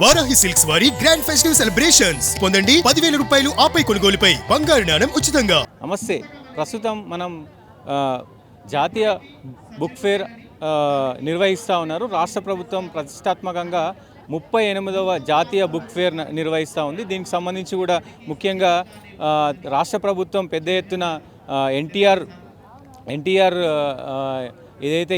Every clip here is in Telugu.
వారాహి సిల్క్స్ వారి గ్రాండ్ ఫెస్టివ్ సెలబ్రేషన్స్ పొందండి 10,000 రూపాయలు ఆపై కొనుగోలుపై బంగారు నాణెం ఉచితంగా. నమస్తే. ప్రస్తుతం మనం జాతీయ బుక్ ఫేర్ నిర్వహిస్తూ ఉన్నారు. రాష్ట్ర ప్రభుత్వం ప్రతిష్టాత్మకంగా 38వ జాతీయ బుక్ ఫేర్ నిర్వహిస్తూ ఉంది. దీనికి సంబంధించి కూడా ముఖ్యంగా రాష్ట్ర ప్రభుత్వం పెద్ద ఎత్తున ఎన్టీఆర్ ఏదైతే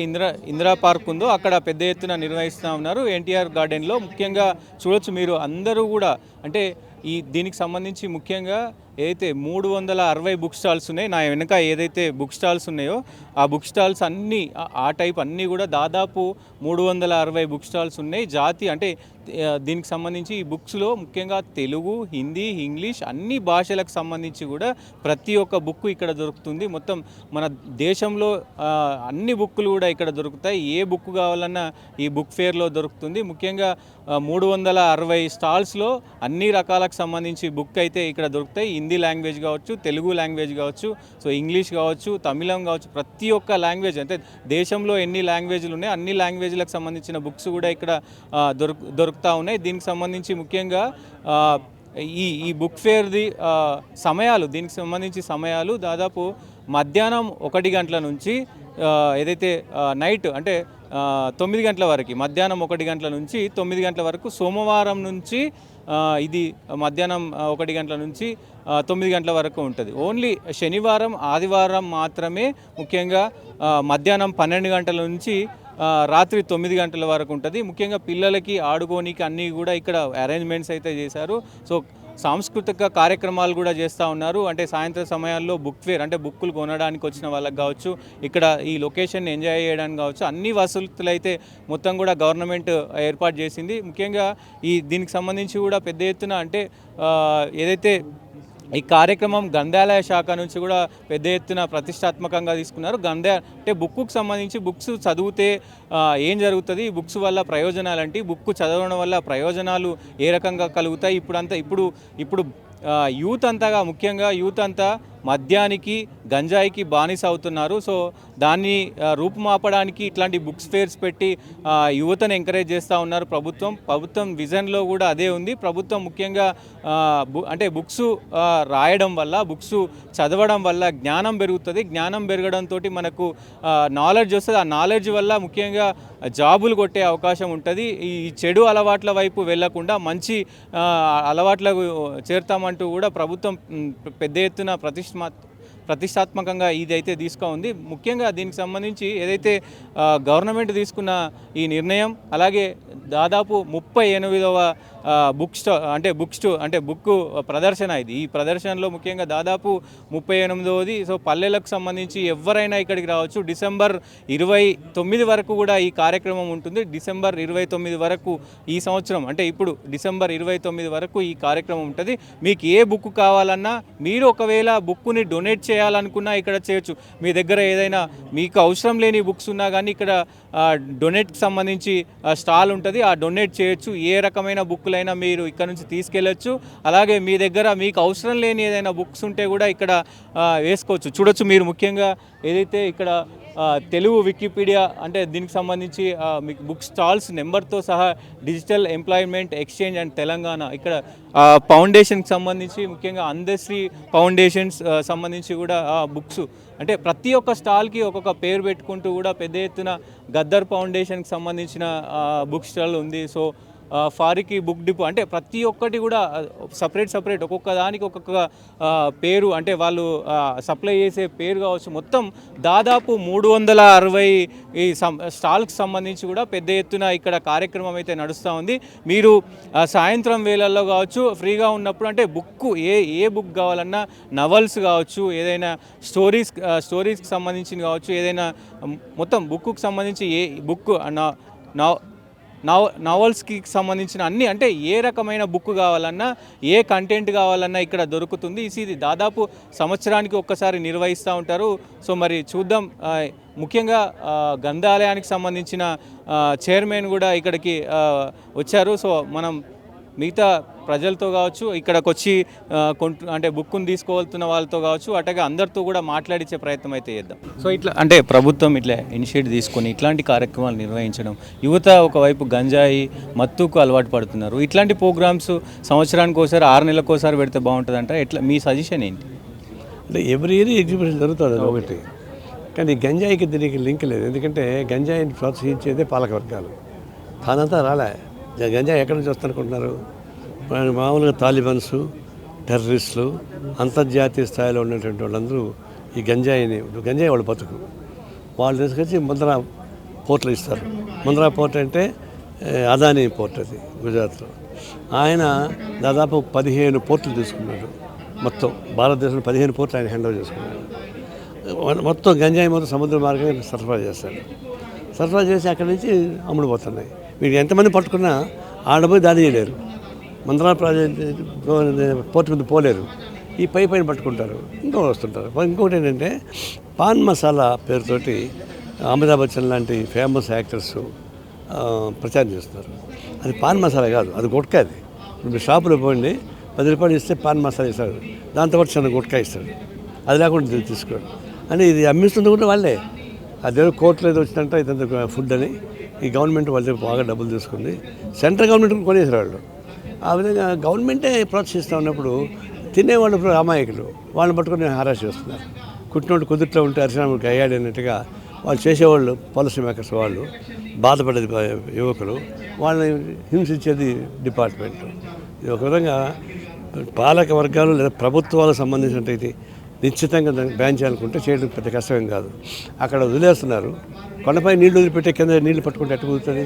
ఇందిరా పార్క్ ఉందో అక్కడ పెద్ద ఎత్తున నిర్వహిస్తూ ఉన్నారు. ఎన్టీఆర్ గార్డెన్లో ముఖ్యంగా చూడొచ్చు మీరు అందరూ కూడా. అంటే దీనికి సంబంధించి ముఖ్యంగా ఏదైతే 360 బుక్ స్టాల్స్ ఉన్నాయి, నా వెనుక ఏదైతే బుక్ స్టాల్స్ ఉన్నాయో ఆ బుక్ స్టాల్స్ అన్నీ ఆ టైప్ అన్నీ కూడా దాదాపు 360 బుక్ స్టాల్స్ ఉన్నాయి. అంటే దీనికి సంబంధించి ఈ బుక్స్లో ముఖ్యంగా తెలుగు, హిందీ, ఇంగ్లీష్ అన్ని భాషలకు సంబంధించి కూడా ప్రతి ఒక్క బుక్ ఇక్కడ దొరుకుతుంది. మొత్తం మన దేశంలో అన్ని బుక్కులు కూడా ఇక్కడ దొరుకుతాయి. ఏ బుక్ కావాలన్నా ఈ బుక్ ఫేర్లో దొరుకుతుంది. ముఖ్యంగా 360 స్టాల్స్లో అన్ని రకాలకు సంబంధించి బుక్ అయితే ఇక్కడ దొరుకుతాయి. హిందీ లాంగ్వేజ్ కావచ్చు, తెలుగు లాంగ్వేజ్ కావచ్చు, సో ఇంగ్లీష్ కావచ్చు, తమిళం కావచ్చు, ప్రతి ఒక్క లాంగ్వేజ్ అంటే దేశంలో ఎన్ని లాంగ్వేజ్లు ఉన్నాయి అన్ని లాంగ్వేజ్లకు సంబంధించిన బుక్స్ కూడా ఇక్కడ దొరుకుతూ ఉన్నాయి. దీనికి సంబంధించి ముఖ్యంగా ఈ బుక్ ఫేర్ది దీనికి సంబంధించి సమయాలు దాదాపు మధ్యాహ్నం 1 గంటల నుంచి ఏదైతే నైట్ అంటే 9 గంటల వరకు, మధ్యాహ్నం 1 గంటల నుంచి 9 గంటల వరకు, సోమవారం నుంచి ఇది మధ్యాహ్నం 1 గంటల నుంచి 9 గంటల వరకు ఉంటుంది. ఓన్లీ శనివారం, ఆదివారం మాత్రమే ముఖ్యంగా మధ్యాహ్నం 12 గంటల నుంచి రాత్రి 9 గంటల వరకు ఉంటుంది. ముఖ్యంగా పిల్లలకి ఆడుకోనికి అన్నీ కూడా ఇక్కడ అరేంజ్మెంట్స్ అయితే చేశారు. సో సాంస్కృతిక కార్యక్రమాలు కూడా చేస్తూ ఉన్నారు. అంటే సాయంత్రం సమయాల్లో బుక్ ఫేర్ అంటే బుక్కులు కొనడానికి వచ్చిన వాళ్ళకి కావచ్చు, ఇక్కడ ఈ లొకేషన్ ఎంజాయ్ చేయడానికి కావచ్చు, అన్ని వసతులు అయితే మొత్తం కూడా గవర్నమెంట్ ఏర్పాటు చేసింది. ముఖ్యంగా దీనికి సంబంధించి కూడా పెద్ద ఎత్తున అంటే ఏదైతే ఈ కార్యక్రమం గ్రంథాలయ శాఖ నుంచి కూడా పెద్ద ఎత్తున ప్రతిష్టాత్మకంగా తీసుకున్నారు. అంటే బుక్కు సంబంధించి బుక్స్ చదివితే ఏం జరుగుతుంది, బుక్స్ వల్ల ప్రయోజనాలు అంటే బుక్ చదవడం వల్ల ప్రయోజనాలు ఏ రకంగా కలుగుతాయి, ఇప్పుడు ముఖ్యంగా యూత్ అంతా మద్యానికి, గంజాయికి బానిస అవుతున్నారు. సో దాన్ని రూపుమాపడానికి ఇట్లాంటి బుక్స్ ఫేర్స్ పెట్టి యువతను ఎంకరేజ్ చేస్తూ ఉన్నారు ప్రభుత్వం విజన్లో కూడా అదే ఉంది. ప్రభుత్వం ముఖ్యంగా అంటే బుక్స్ రాయడం వల్ల, బుక్స్ చదవడం వల్ల జ్ఞానం పెరుగుతుంది. జ్ఞానం పెరగడంతో మనకు నాలెడ్జ్ వస్తుంది. ఆ నాలెడ్జ్ వల్ల ముఖ్యంగా జాబులు కొట్టే అవకాశం ఉంటుంది. ఈ చెడు అలవాట్ల వైపు వెళ్లకుండా మంచి అలవాట్లకు చేరుతామంటూ కూడా ప్రభుత్వం పెద్ద ఎత్తున ప్రతిష్టాత్మకంగా ఇదైతే ఉంది. ముఖ్యంగా దీనికి సంబంధించి ఏదైతే గవర్నమెంట్ తీసుకున్న ఈ నిర్ణయం, అలాగే దాదాపు 38వ బుక్ ప్రదర్శన ఇది. ఈ ప్రదర్శనలో ముఖ్యంగా దాదాపు 38వది. సో పల్లెలకు సంబంధించి ఎవరైనా ఇక్కడికి రావచ్చు. డిసెంబర్ 29 వరకు కూడా ఈ కార్యక్రమం ఉంటుంది. డిసెంబర్ 29 వరకు ఈ సంవత్సరం అంటే ఇప్పుడు డిసెంబర్ 29 వరకు ఈ కార్యక్రమం ఉంటుంది. మీకు ఏ బుక్ కావాలన్నా, మీరు ఒకవేళ బుక్ని డొనేట్ చేయాలనుకున్నా ఇక్కడ చేయొచ్చు. మీ దగ్గర ఏదైనా మీకు అవసరం లేని బుక్స్ ఉన్నా కానీ ఇక్కడ డొనేట్కి సంబంధించి స్టాల్ ఉంటుంది. ఆ డొనేట్ చేయొచ్చు. ఏ రకమైన బుక్లైనా మీరు ఇక్కడ నుంచి తీసుకెళ్ళచ్చు. అలాగే మీ దగ్గర మీకు అవసరం లేని ఏదైనా బుక్స్ ఉంటే కూడా ఇక్కడ వేసుకోవచ్చు. చూడొచ్చు మీరు ముఖ్యంగా ఏదైతే ఇక్కడ తెలుగు వికీపీడియా అంటే దీనికి సంబంధించి మీకు బుక్ స్టాల్స్ నెంబర్తో సహా digital employment exchange and Telangana, ఇక్కడ ఫౌండేషన్కి సంబంధించి ముఖ్యంగా అందశ్రీ ఫౌండేషన్స్ సంబంధించి కూడా బుక్స్ అంటే ప్రతి ఒక్క స్టాల్కి ఒక్కొక్క పేరు పెట్టుకుంటూ కూడా పెద్ద ఎత్తున గద్దర్ ఫౌండేషన్కి సంబంధించిన బుక్ స్టాల్ ఉంది. సో ఫారికి బుక్ డిపో అంటే ప్రతి ఒక్కటి కూడా సపరేట్ ఒక్కొక్క దానికి ఒక్కొక్క పేరు అంటే వాళ్ళు సప్లై చేసే పేరు కావచ్చు. మొత్తం దాదాపు 360 ఈ స్టాల్కి సంబంధించి కూడా పెద్ద ఎత్తున ఇక్కడ కార్యక్రమం అయితే నడుస్తూ ఉంది. మీరు సాయంత్రం వేళల్లో కావచ్చు, ఫ్రీగా ఉన్నప్పుడు అంటే ఏ బుక్ కావాలన్నా, నవల్స్ కావచ్చు, ఏదైనా స్టోరీస్కి సంబంధించింది కావచ్చు, ఏదైనా మొత్తం బుక్కు సంబంధించి ఏ బుక్ నావల్స్కి సంబంధించిన అన్ని అంటే ఏ రకమైన బుక్ కావాలన్నా, ఏ కంటెంట్ కావాలన్నా ఇక్కడ దొరుకుతుంది. ఇది దాదాపు సంవత్సరానికి ఒక్కసారి నిర్వహిస్తూ ఉంటారు. సో మరి చూద్దాం. ముఖ్యంగా గ్రంథాలయానికి సంబంధించిన చైర్మన్ కూడా ఇక్కడికి వచ్చారు. సో మనం మిగతా ప్రజలతో కావచ్చు, ఇక్కడికి వచ్చి అంటే బుక్కును తీసుకోవాల్సిన వాళ్ళతో కావచ్చు, అట్లాగే అందరితో కూడా మాట్లాడించే ప్రయత్నం అయితే చేద్దాం. సో ఇట్లా అంటే ప్రభుత్వం ఇట్లా ఇనిషియేటివ్ తీసుకొని ఇట్లాంటి కార్యక్రమాలు నిర్వహించడం, యువత ఒకవైపు గంజాయి మత్తుకు అలవాటు పడుతున్నారు. ఇట్లాంటి ప్రోగ్రామ్స్ సంవత్సరానికి ఒకసారి 6 నెలలకు ఒకసారి పెడితే బాగుంటుందంట. ఎట్లా మీ సజెషన్ ఏంటి? అంటే ఎవ్రీ ఇయర్ ఎగ్జిబిషన్ జరుగుతుంది అది ఒకటి, కానీ గంజాయికి దీనికి లింక్ లేదు. ఎందుకంటే గంజాయిని ప్రోత్సహించేదే పాలకవర్గాలు. తానంతా రాలే. గంజాయి ఎక్కడి నుంచి వస్తారనుకుంటున్నారు? మామూలుగా తాలిబన్స్, టెర్రరిస్టులు, అంతర్జాతీయ స్థాయిలో ఉన్నటువంటి వాళ్ళందరూ ఈ గంజాయి వాళ్ళ బతుకు. వాళ్ళు తీసుకొచ్చి ముంద్రా పోర్ట్లు ఇస్తారు. ముంద్రా పోర్ట్ అంటే అదానీ పోర్ట్, అది గుజరాత్లో. ఆయన దాదాపు 15 పోర్ట్లు తీసుకున్నాడు. మొత్తం భారతదేశంలో 15 పోర్ట్లు ఆయన హ్యాండ్ ఓవర్ చేసుకున్నాడు. మొత్తం గంజాయి మొత్తం సముద్ర మార్గంగా సరఫరా చేస్తాడు. సరఫరా చేసి అక్కడి నుంచి అమ్ముడుపోతున్నాయి. వీళ్ళు ఎంతమంది పట్టుకున్నా ఆడపోయి దాడి చేయలేరు. మంద్రా పోర్టు మీద పోలేరు. ఈ పైన పట్టుకుంటారు, ఇంకో వస్తుంటారు. ఇంకొకటి ఏంటంటే పాన్ మసాలా పేరుతోటి అమితాబ్ బచ్చన్ లాంటి ఫేమస్ యాక్టర్స్ ప్రచారం చేస్తున్నారు. అది పాన్ మసాలా కాదు, అది గుట్కా. అది ఇప్పుడు షాపులో పోయింది 10 రూపాయలు ఇస్తే పాన్ మసాలా ఇస్తాడు, దాంతోపాటు చిన్న గుట్కా ఇస్తాడు. అది లేకుండా తీసుకోడు. అని ఇది అమ్మిస్తుంది కూడా వాళ్ళే. అదేదో కోర్టులో ఏదో వచ్చిందంటే ఇదంతా ఫుడ్ అని ఈ గవర్నమెంట్ వాళ్ళ దగ్గర బాగా డబ్బులు తీసుకుంది. సెంట్రల్ గవర్నమెంట్ కొనేసారు వాళ్ళు. ఆ విధంగా గవర్నమెంటే ప్రోత్సహిస్తూ ఉన్నప్పుడు తినేవాళ్ళు ఇప్పుడు అమాయకులు వాళ్ళని పట్టుకొని హరాస్ చేస్తున్నారు. కుట్టినోడు కుదుట్లో ఉంటే అరిసినాముడికి అయ్యాడన్నట్టుగా వాళ్ళు చేసేవాళ్ళు పాలసీ మేకర్స్, వాళ్ళు బాధపడేది యువకులు, వాళ్ళని హింసించేది డిపార్ట్మెంట్. ఇది ఒక విధంగా పాలక వర్గాలు లేదా ప్రభుత్వాలకు సంబంధించినటువంటి నిశ్చితంగా దాన్ని బ్యాన్ చేయాలనుకుంటే చేయడం పెద్ద కష్టమేం కాదు. అక్కడ వదిలేస్తున్నారు. కొండపై నీళ్లు వదిలిపెట్టే కింద నీళ్లు పట్టుకుంటే ఎట్టు కుదురుతుంది?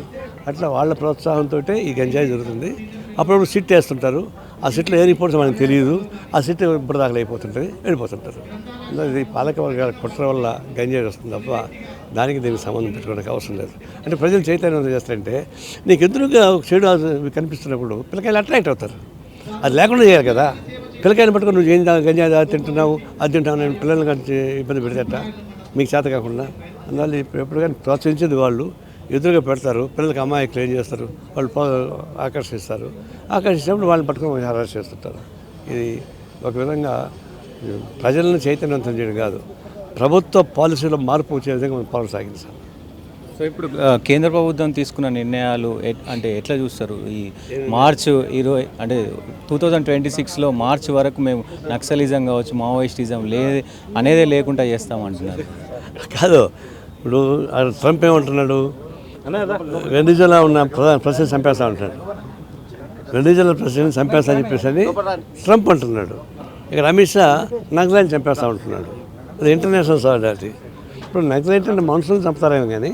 అట్లా వాళ్ళ ప్రోత్సాహంతో ఈ గంజాయి జరుగుతుంది. అప్పుడప్పుడు సిట్ వేస్తుంటారు. ఆ సిట్లో ఏ రిపోర్ట్స్ మనకు తెలియదు. ఆ సిట్ ఇప్పుడు దాకా అయిపోతుంటుంది, వెళ్ళిపోతుంటారు. ఇది పాలక వర్గాల కుట్ర వల్ల గంజాయి వస్తుంది తప్ప దానికి దీనికి సంబంధం పెట్టుకోవడానికి అవసరం లేదు. అంటే ప్రజలు చైతన్యం చేస్తారంటే నీకు ఎదురుగా చెడు కనిపిస్తున్నప్పుడు పిల్లకాయలు అట్రాక్ట్ అవుతారు. అది లేకుండా చేయాలి కదా. పిల్లకాయలు పట్టుకొని నువ్వు ఏం గంజాయి తింటున్నావు, అది తింటావు, నేను పిల్లల్ని కానీ ఇబ్బంది పెడతాట మీకు చేత కాకుండా. అందువల్ల ఎప్పుడు కానీ ప్రోత్సహించేది వాళ్ళు ఎదురుగా పెడతారు. పిల్లలకి అమ్మాయికి ఏం చేస్తారు, వాళ్ళు ఆకర్షిస్తారు. ఆకర్షించినప్పుడు వాళ్ళని పట్టుకొని హరాస్ చేస్తుంటారు. ఇది ఒక విధంగా ప్రజలను చైతన్యవంతం చేయడం కాదు, ప్రభుత్వ పాలసీలో మార్పు వచ్చే విధంగా మనం పాలన సాగించాలి. సో ఇప్పుడు కేంద్ర ప్రభుత్వం తీసుకున్న నిర్ణయాలు అంటే ఎట్లా చూస్తారు? ఈ మార్చ్ 20 అంటే 2026లో మార్చ్ వరకు మేము నక్సలిజం కావచ్చు, మావోయిస్టిజం అనేదే లేకుండా చేస్తామంటున్నారు. కాదు, ఇప్పుడు ట్రంప్ ఏమంటున్నాడు? వెనిజులా ఉన్న ప్రెసిడెంట్ చంపేస్తా ఉంటున్నాడు. వెనిజులా ప్రెసిడెంట్ చంపేస్తా అని చెప్పేసి అని ట్రంప్ అంటున్నాడు. ఇక్కడ అమిత్ షా నక్సలైట్ చంపేస్తూ ఉంటున్నాడు. అది ఇంటర్నేషనల్ సాలిడారిటీ. ఇప్పుడు నక్సలైట్ అంటే మనుషులను చంపుతారేమో కానీ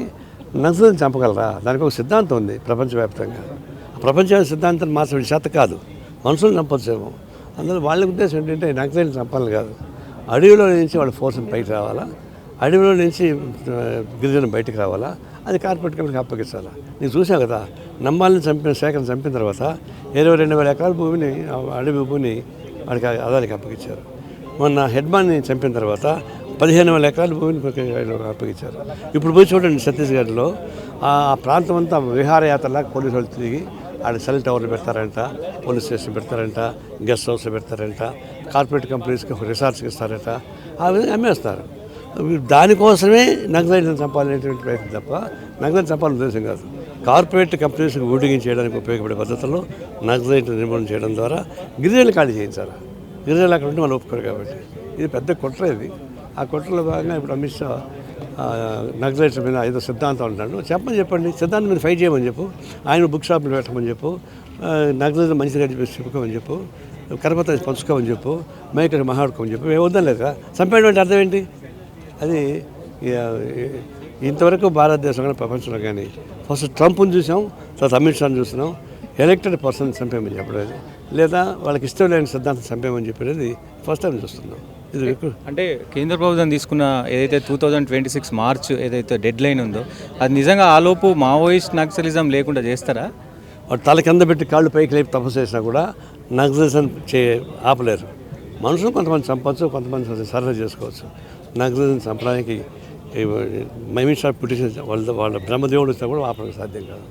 నక్సల్ని చంపగలరా? దానికి ఒక సిద్ధాంతం ఉంది ప్రపంచవ్యాప్తంగా. ప్రపంచవ్యాప్త సిద్ధాంతాన్ని మార్చడం చేత కాదు, మనుషులను చంపొచ్చేమో. అందులో వాళ్ళ ఉద్దేశం ఏంటంటే నక్సల్ని చంపాలి కాదు, అడవిలో నుంచి వాళ్ళ ఫోర్స్ని పైకి రావాలా, అడవిలో నుంచి గిరిజన బయటకు రావాలా, అది కార్పొరేట్ కంపెనీకి అప్పగించాలా. నీకు చూసావు కదా, నంబాలని శేఖర్ని చంపిన తర్వాత 22,000 ఎకరాల భూమిని, అడవి భూమిని వాడికి అదానికి అప్పగించారు. మొన్న హెడ్మాన్ని చంపిన తర్వాత 15,000 ఎకరాల భూమిని అప్పగించారు. ఇప్పుడు పోయి చూడండి, ఛత్తీస్గఢ్లో ఆ ప్రాంతం అంతా విహారయాత్రలాగా పోలీసు వాళ్ళు తిరిగి ఆడ సెల్ టవర్లు పెడతారంట, పోలీస్ స్టేషన్ పెడతారంట, గెస్ట్ హౌస్లు పెడతారంట, కార్పొరేట్ కంపెనీస్కి రిసార్ట్స్కి ఇస్తారంట. ఆ విధంగా అమ్మేస్తారు. దానికోసమే నక్సలైట్లను చంపాలనేటువంటి ప్రయత్నం తప్ప నక్సలైట్ చంపాలని ఉద్దేశం కాదు. కార్పొరేట్ కంపెనీస్కి ఊడిగించేయడానికి ఉపయోగపడే పద్ధతుల్లో నక్సలైట్లను నిర్మూలన చేయడం ద్వారా గిరిజనులు ఖాళీ చేయించాలి. గిరిజనులు అక్కడ ఉంటే వాళ్ళు ఒప్పుకోరు కాబట్టి ఇది పెద్ద కుట్ర. ఇది ఆ కుట్రలో భాగంగా ఇప్పుడు అమిత్ షా నక్సలైట్స్ మీద ఏదో సిద్ధాంతం అంటాడు. చెప్పండి, సిద్ధాంతం మీద ఫైట్ చేయమని చెప్పు, ఆయన బుక్ షాపులు పెట్టమని చెప్పు, నక్సలైట్ మంచిగా చెప్పేసి చెప్పుకోమని చెప్పు, కరపత్ర పంచుకోమని చెప్పు, మైక్ మాట్లాడుకోమని చెప్పు. వద్దాం లేదా చంపేయడం అంటే అర్థం ఏంటి? అది ఇంతవరకు భారతదేశంలో ప్రపంచంలో కానీ ఫస్ట్ ట్రంప్ని చూసాం, తర్వాత అమిత్ షాని చూస్తున్నాం. ఎలక్టెడ్ పర్సన్ చంపేయమని చెప్పలేదు, లేదా వాళ్ళకి ఇష్టం లేని సిద్ధాంతం చంపేయమని చెప్పేది ఫస్ట్ టైం చూస్తున్నాం. ఇది అంటే కేంద్ర ప్రభుత్వం తీసుకున్న ఏదైతే 2026 మార్చ్ ఏదైతే డెడ్ లైన్ ఉందో అది నిజంగా ఆలోపు మావోయిస్ట్ నక్సలిజం లేకుండా చేస్తారా? వాడు తల కింద పెట్టి కాళ్ళు పైకి లేపి తపస్సు చేసినా కూడా నక్సలిజం ఆపలేరు. మనుషులు కొంతమంది చంపచ్చు, కొంతమంది సర్వే చేసుకోవచ్చు. నక్సలిజం చంపడానికి మైమిషా పిటిషన్ వాళ్ళ బ్రహ్మదేవుడు వచ్చినా కూడా ఆపడానికి సాధ్యం కాదు.